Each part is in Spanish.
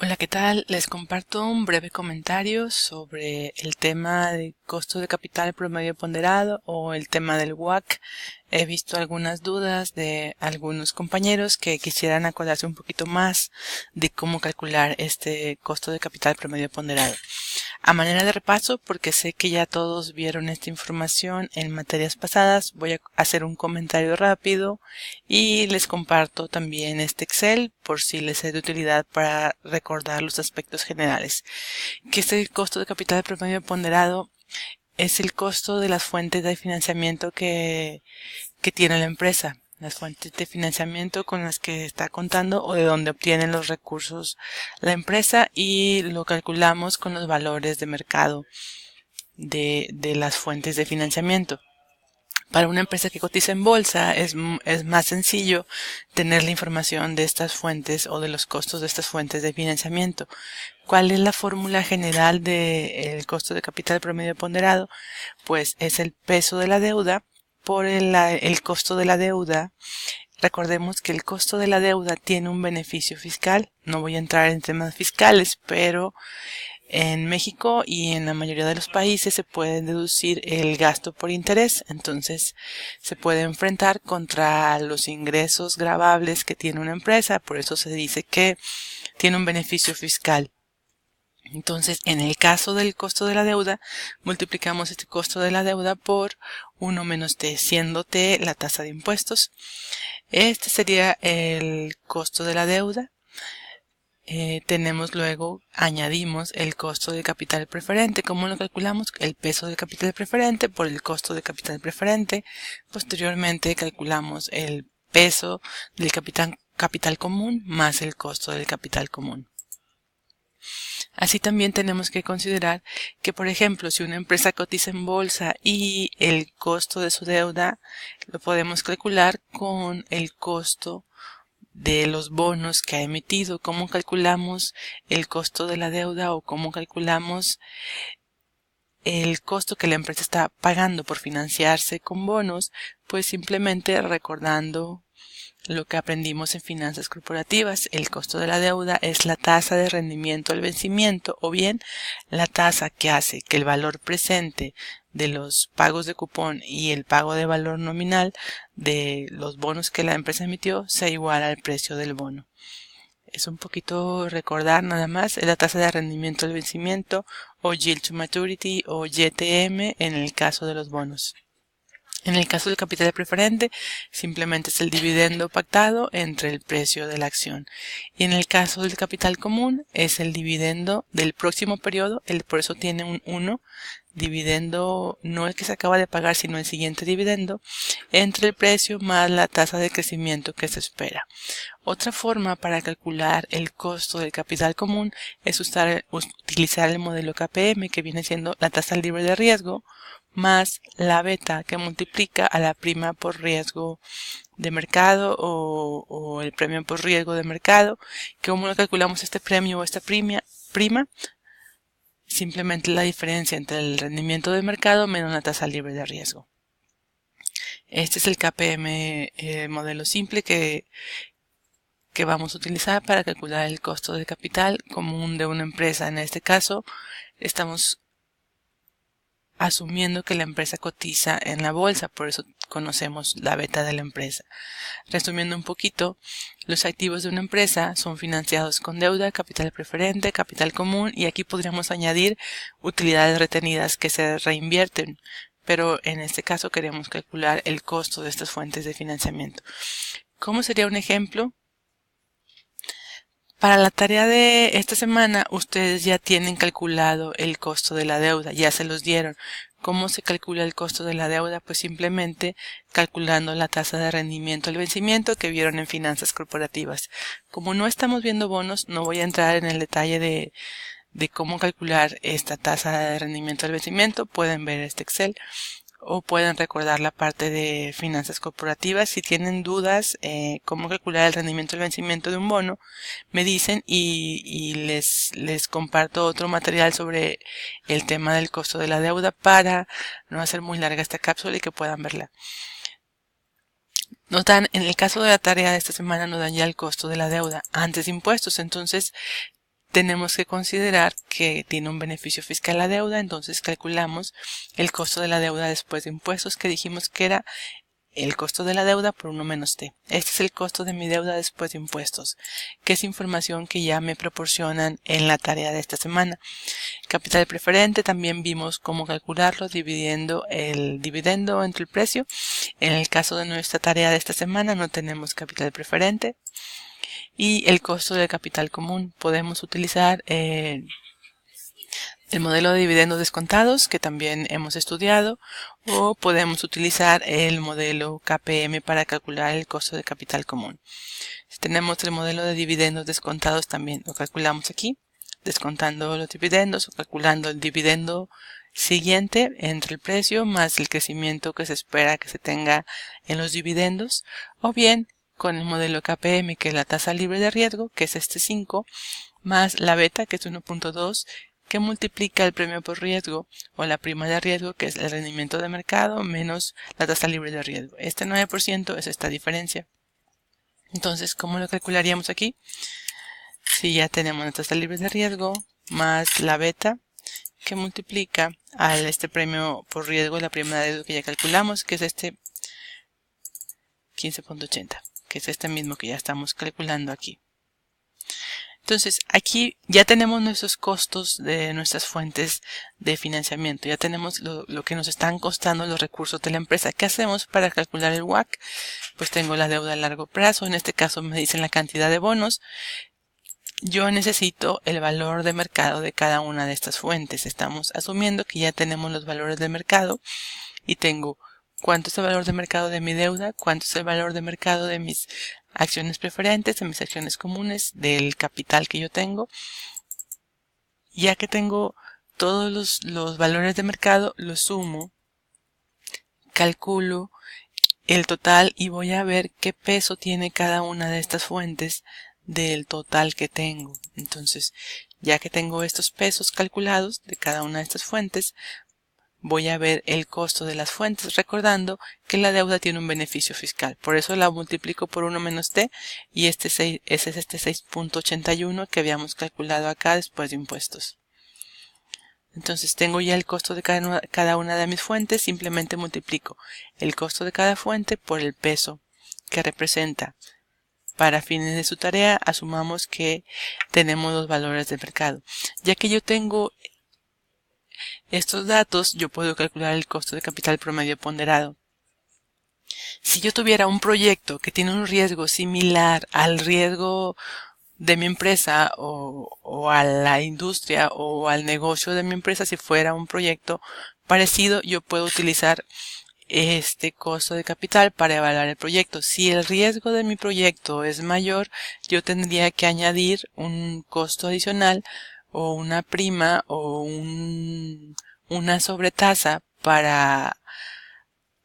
Hola, ¿qué tal? Les comparto un breve comentario sobre el tema de costo de capital promedio ponderado o el tema del WACC. He visto algunas dudas de algunos compañeros que quisieran acordarse un poquito más de cómo calcular este costo de capital promedio ponderado. A manera de repaso, porque sé que ya todos vieron esta información en materias pasadas, voy a hacer un comentario rápido y les comparto también este Excel por si les es de utilidad para recordar los aspectos generales. Que este costo de capital promedio ponderado es el costo de las fuentes de financiamiento que tiene la empresa, las fuentes de financiamiento con las que está contando o de donde obtienen los recursos la empresa, y lo calculamos con los valores de mercado de las fuentes de financiamiento. Para una empresa que cotiza en bolsa es más sencillo tener la información de estas fuentes o de los costos de estas fuentes de financiamiento. ¿Cuál es la fórmula general del costo de capital promedio ponderado? Pues es el peso de la deuda por el costo de la deuda. Recordemos que el costo de la deuda tiene un beneficio fiscal. No voy a entrar en temas fiscales, pero en México y en la mayoría de los países se puede deducir el gasto por interés. Entonces se puede enfrentar contra los ingresos gravables que tiene una empresa. Por eso se dice que tiene un beneficio fiscal. Entonces, en el caso del costo de la deuda, multiplicamos este costo de la deuda por 1 menos t, siendo t la tasa de impuestos. Este sería el costo de la deuda. Añadimos el costo de capital preferente. ¿Cómo lo calculamos? El peso del capital preferente por el costo de capital preferente. Posteriormente calculamos el peso del capital común más el costo del capital común. Así también tenemos que considerar que, por ejemplo, si una empresa cotiza en bolsa y el costo de su deuda lo podemos calcular con el costo de los bonos que ha emitido. ¿Cómo calculamos el costo de la deuda o cómo calculamos el costo que la empresa está pagando por financiarse con bonos? Pues simplemente recordando lo que aprendimos en finanzas corporativas. El costo de la deuda es la tasa de rendimiento al vencimiento, o bien la tasa que hace que el valor presente de los pagos de cupón y el pago de valor nominal de los bonos que la empresa emitió sea igual al precio del bono. Es un poquito recordar nada más. Es la tasa de rendimiento al vencimiento, o yield to maturity, o YTM en el caso de los bonos. En el caso del capital preferente, simplemente es el dividendo pactado entre el precio de la acción. Y en el caso del capital común, es el dividendo del próximo periodo. Por eso tiene un 1, dividendo no el que se acaba de pagar, sino el siguiente dividendo, entre el precio más la tasa de crecimiento que se espera. Otra forma para calcular el costo del capital común es utilizar el modelo KPM, que viene siendo la tasa libre de riesgo más la beta, que multiplica a la prima por riesgo de mercado o el premio por riesgo de mercado. ¿Cómo lo calculamos este premio o esta prima? Simplemente la diferencia entre el rendimiento de mercado menos la tasa libre de riesgo. Este es el KPM modelo simple que vamos a utilizar para calcular el costo de capital común de una empresa. En este caso, estamos asumiendo que la empresa cotiza en la bolsa, por eso conocemos la beta de la empresa. Resumiendo un poquito, los activos de una empresa son financiados con deuda, capital preferente, capital común, y aquí podríamos añadir utilidades retenidas que se reinvierten, pero en este caso queremos calcular el costo de estas fuentes de financiamiento. ¿Cómo sería un ejemplo? Para la tarea de esta semana, ustedes ya tienen calculado el costo de la deuda, ya se los dieron. ¿Cómo se calcula el costo de la deuda? Pues simplemente calculando la tasa de rendimiento al vencimiento que vieron en finanzas corporativas. Como no estamos viendo bonos, no voy a entrar en el detalle de cómo calcular esta tasa de rendimiento al vencimiento. Pueden ver este Excel o pueden recordar la parte de finanzas corporativas. Si tienen dudas cómo calcular el rendimiento del vencimiento de un bono, me dicen y les comparto otro material sobre el tema del costo de la deuda para no hacer muy larga esta cápsula y que puedan verla. En el caso de la tarea de esta semana nos dan ya el costo de la deuda antes de impuestos. Entonces tenemos que considerar que tiene un beneficio fiscal la deuda, entonces calculamos el costo de la deuda después de impuestos, que dijimos que era el costo de la deuda por 1 menos t. Este es el costo de mi deuda después de impuestos, que es información que ya me proporcionan en la tarea de esta semana. Capital preferente, también vimos cómo calcularlo dividiendo el dividendo entre el precio. En el caso de nuestra tarea de esta semana no tenemos capital preferente. Y el costo del capital común, podemos utilizar el modelo de dividendos descontados, que también hemos estudiado, o podemos utilizar el modelo KPM para calcular el costo de capital común. Si tenemos el modelo de dividendos descontados, también lo calculamos aquí, descontando los dividendos o calculando el dividendo siguiente entre el precio más el crecimiento que se espera que se tenga en los dividendos, o bien con el modelo KPM, que es la tasa libre de riesgo, que es este 5, más la beta, que es 1.2, que multiplica el premio por riesgo o la prima de riesgo, que es el rendimiento de mercado, menos la tasa libre de riesgo. Este 9% es esta diferencia. Entonces, ¿cómo lo calcularíamos aquí? Si ya tenemos la tasa libre de riesgo más la beta, que multiplica a este premio por riesgo, la prima de riesgo que ya calculamos, que es este 15.80, que es este mismo que ya estamos calculando aquí. Entonces, aquí ya tenemos nuestros costos de nuestras fuentes de financiamiento. Ya tenemos lo que nos están costando los recursos de la empresa. ¿Qué hacemos para calcular el WACC? Pues tengo la deuda a largo plazo. En este caso me dicen la cantidad de bonos. Yo necesito el valor de mercado de cada una de estas fuentes. Estamos asumiendo que ya tenemos los valores de mercado y tengo cuánto es el valor de mercado de mi deuda, cuánto es el valor de mercado de mis acciones preferentes, de mis acciones comunes, del capital que yo tengo. Ya que tengo todos los valores de mercado, los sumo, calculo el total y voy a ver qué peso tiene cada una de estas fuentes del total que tengo. Entonces, ya que tengo estos pesos calculados de cada una de estas fuentes, voy a ver el costo de las fuentes, recordando que la deuda tiene un beneficio fiscal. Por eso la multiplico por 1 menos t y ese es este 6.81 que habíamos calculado acá después de impuestos. Entonces tengo ya el costo de cada una de mis fuentes, simplemente multiplico el costo de cada fuente por el peso que representa. Para fines de su tarea, asumamos que tenemos los valores de mercado. Ya que yo tengo estos datos, yo puedo calcular el costo de capital promedio ponderado. Si yo tuviera un proyecto que tiene un riesgo similar al riesgo de mi empresa o a la industria o al negocio de mi empresa, si fuera un proyecto parecido, yo puedo utilizar este costo de capital para evaluar el proyecto. Si el riesgo de mi proyecto es mayor, yo tendría que añadir un costo adicional o una prima o una sobretasa para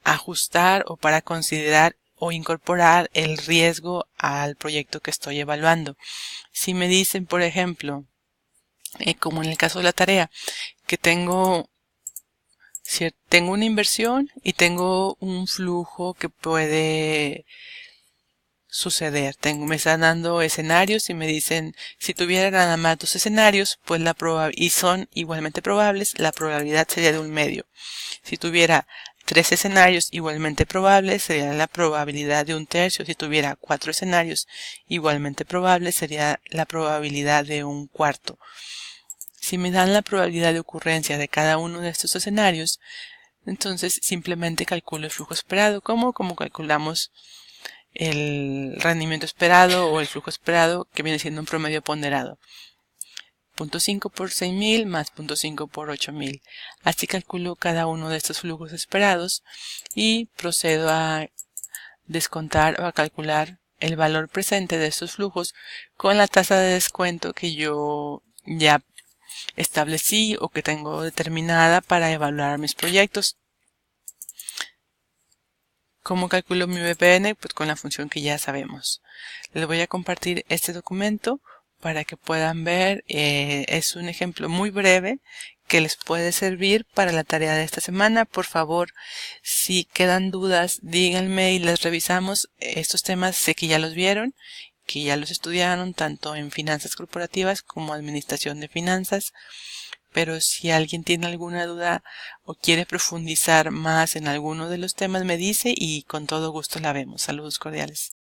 ajustar o para considerar o incorporar el riesgo al proyecto que estoy evaluando. Si me dicen, por ejemplo, como en el caso de la tarea, que tengo una inversión y tengo un flujo que puede suceder. Me están dando escenarios y me dicen, si tuviera nada más 2 escenarios, pues y son igualmente probables, la probabilidad sería de 1/2. Si tuviera 3 escenarios igualmente probables, sería la probabilidad de 1/3. Si tuviera 4 escenarios igualmente probables, sería la probabilidad de 1/4. Si me dan la probabilidad de ocurrencia de cada uno de estos escenarios, entonces simplemente calculo el flujo esperado. ¿Cómo? Como calculamos el rendimiento esperado o el flujo esperado, que viene siendo un promedio ponderado. 0.5 por 6.000 más 0.5 por 8.000. Así calculo cada uno de estos flujos esperados y procedo a descontar o a calcular el valor presente de estos flujos con la tasa de descuento que yo ya establecí o que tengo determinada para evaluar mis proyectos. ¿Cómo calculo mi VPN? Pues con la función que ya sabemos. Les voy a compartir este documento para que puedan ver. Es un ejemplo muy breve que les puede servir para la tarea de esta semana. Por favor, si quedan dudas, díganme y les revisamos. Estos temas sé que ya los vieron, que ya los estudiaron tanto en finanzas corporativas como administración de finanzas. Pero si alguien tiene alguna duda o quiere profundizar más en alguno de los temas, me dice y con todo gusto la vemos. Saludos cordiales.